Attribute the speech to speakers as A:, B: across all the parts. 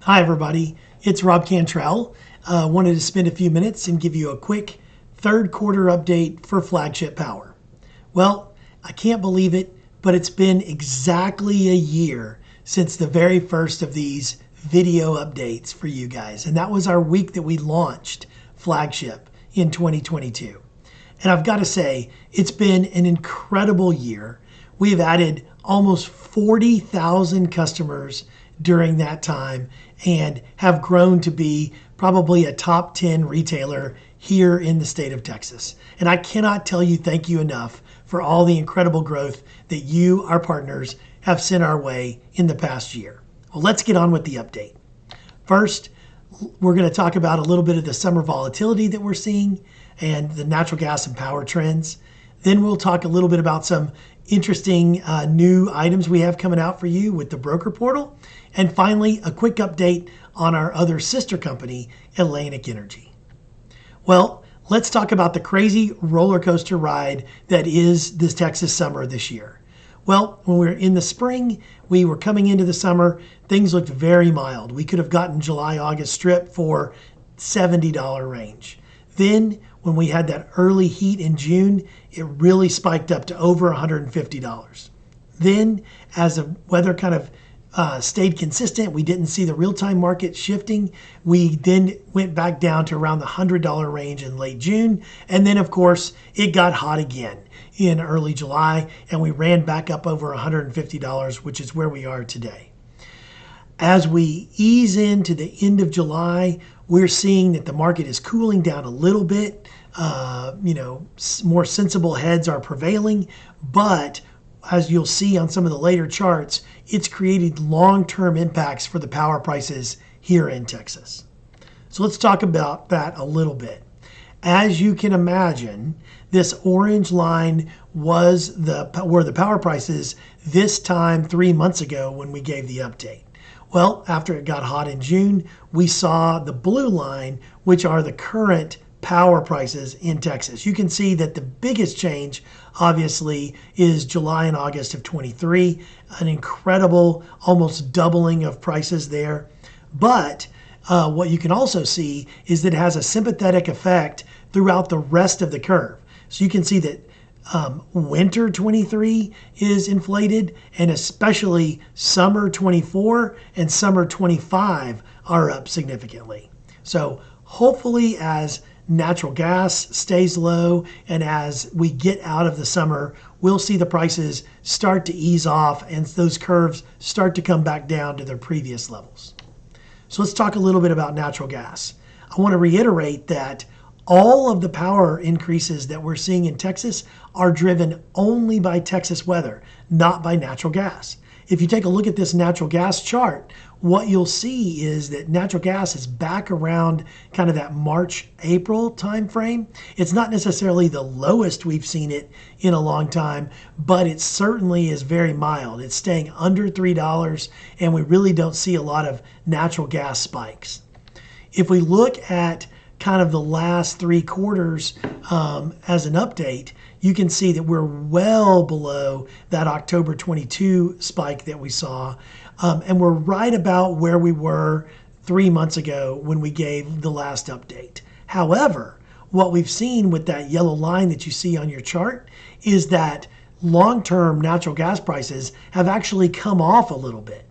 A: Hi everybody, it's Rob Cantrell. Wanted to spend a few minutes and give you a quick third quarter update for Flagship Power. Well, I can't believe it, but it's been exactly a year since the very first of these video updates for you guys. And that was our week that we launched Flagship in 2022. And I've got to say, it's been an incredible year. We have added almost 40,000 customers during that time and have grown to be probably a top 10 retailer here in the state of Texas. And I cannot tell you thank you enough for all the incredible growth that you, our partners, have sent our way in the past year. Well, let's get on with the update. First, we're going to talk about a little bit of the summer volatility that we're seeing and the natural gas and power trends. Then we'll talk a little bit about some interesting new items we have coming out for you with the broker portal. And finally, a quick update on our other sister company, Atlantic Energy. Well, let's talk about the crazy roller coaster ride that is this Texas summer this year. Well, when we were in the spring, we were coming into the summer, things looked very mild. We could have gotten July, August strip for $70 range. Then when we had that early heat in June, it really spiked up to over $150. Then as the weather kind of stayed consistent, we didn't see the real-time market shifting. We then went back down to around the $100 range in late June. And then of course, it got hot again in early July and we ran back up over $150, which is where we are today. As we ease into the end of July, we're seeing that the market is cooling down a little bit. More sensible heads are prevailing, but as you'll see on some of the later charts, it's created long-term impacts for the power prices here in Texas. So let's talk about that a little bit. As you can imagine, this orange line was were the power prices this time 3 months ago when we gave the update. Well, after it got hot in June, we saw the blue line, which are the current power prices in Texas. You can see that the biggest change, obviously, is July and August of 23, an incredible almost doubling of prices there. But what you can also see is that it has a sympathetic effect throughout the rest of the curve. So you can see that winter 23 is inflated, and especially summer 24 and summer 25 are up significantly. So hopefully as natural gas stays low and as we get out of the summer, we'll see the prices start to ease off and those curves start to come back down to their previous levels. So let's talk a little bit about natural gas. I want to reiterate that all of the power increases that we're seeing in Texas are driven only by Texas weather, not by natural gas. If you take a look at this natural gas chart, what you'll see is that natural gas is back around kind of that March-April timeframe. It's not necessarily the lowest we've seen it in a long time, but it certainly is very mild. It's staying under $3, and we really don't see a lot of natural gas spikes. If we look at kind of the last 3 quarters as an update, you can see that we're well below that October 22 spike that we saw. And we're right about where we were 3 months ago when we gave the last update. However, what we've seen with that yellow line that you see on your chart is that long-term natural gas prices have actually come off a little bit.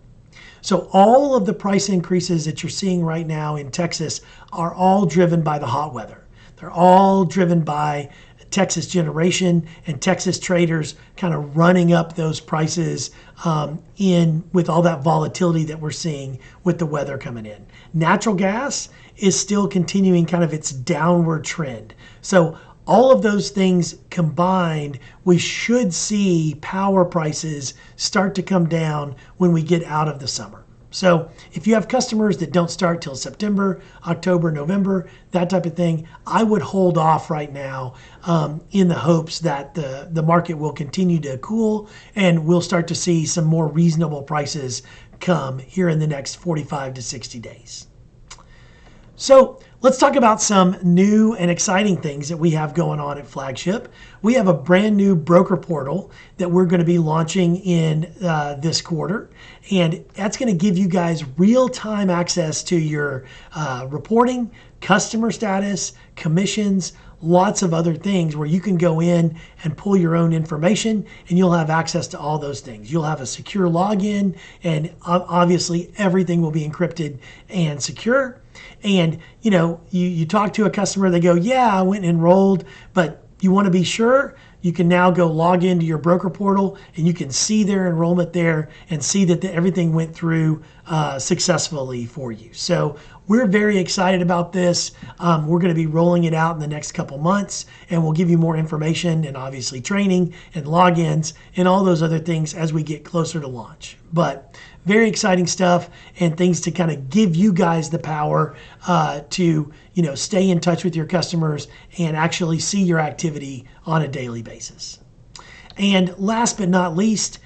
A: So all of the price increases that you're seeing right now in Texas are all driven by the hot weather. They're all driven by Texas generation and Texas traders kind of running up those prices with all that volatility that we're seeing with the weather coming in. Natural gas is still continuing kind of its downward trend. So all of those things combined, we should see power prices start to come down when we get out of the summer. So if you have customers that don't start till September, October, November, that type of thing, I would hold off right now in the hopes that the market will continue to cool and we'll start to see some more reasonable prices come here in the next 45 to 60 days. So let's talk about some new and exciting things that we have going on at Flagship. We have a brand new broker portal that we're going to be launching in this quarter. And that's going to give you guys real-time access to your reporting, customer status, commissions, lots of other things where you can go in and pull your own information, and you'll have access to all those things. You'll have a secure login, and obviously everything will be encrypted and secure. And you talk to a customer, they go, yeah, I went and enrolled, but you want to be sure, you can now go log into your broker portal and you can see their enrollment there and see that everything went through successfully for you. So we're very excited about this. We're going to be rolling it out in the next couple months, and we'll give you more information and obviously training and logins and all those other things as we get closer to launch. But very exciting stuff and things to kind of give you guys the power to stay in touch with your customers and actually see your activity on a daily basis. And last but not least,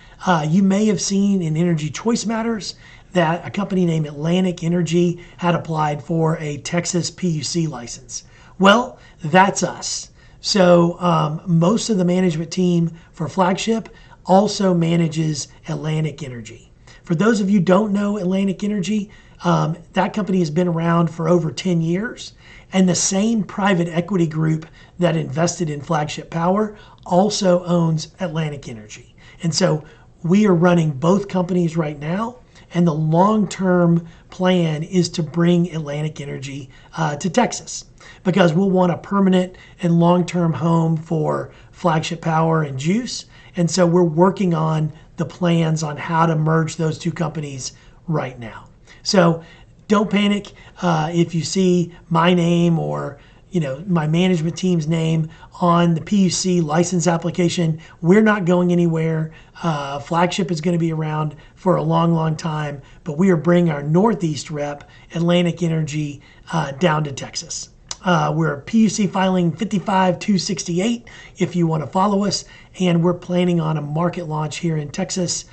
A: you may have seen in Energy Choice Matters that a company named Atlantic Energy had applied for a Texas PUC license. Well, that's us. So most of the management team for Flagship also manages Atlantic Energy. For those of you who don't know Atlantic Energy, that company has been around for over 10 years. And the same private equity group that invested in Flagship Power also owns Atlantic Energy. And so we are running both companies right now. And the long-term plan is to bring Atlantic Energy to Texas, because we'll want a permanent and long-term home for Flagship Power and Juice. And so we're working on the plans on how to merge those two companies right now. So don't panic if you see my name or my management team's name on the PUC license application. We're not going anywhere. Flagship is going to be around for a long, long time, but we are bringing our Northeast rep, Atlantic Energy, down to Texas. We're PUC filing 55268 if you want to follow us, and we're planning on a market launch here in Texas,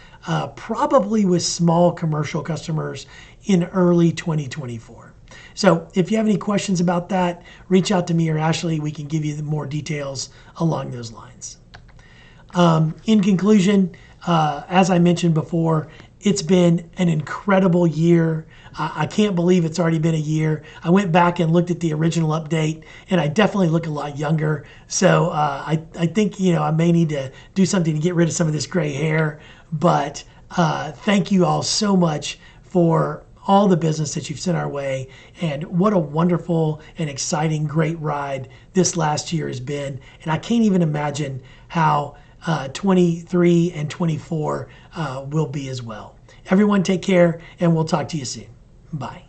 A: probably with small commercial customers in early 2024. So if you have any questions about that, reach out to me or Ashley. We can give you more details along those lines. In conclusion, as I mentioned before, it's been an incredible year. I can't believe it's already been a year. I went back and looked at the original update, and I definitely look a lot younger. So I think I may need to do something to get rid of some of this gray hair. But thank you all so much for all the business that you've sent our way, and what a wonderful and exciting, great ride this last year has been. And I can't even imagine how 23 and 24 will be as well. Everyone take care, and we'll talk to you soon. Bye.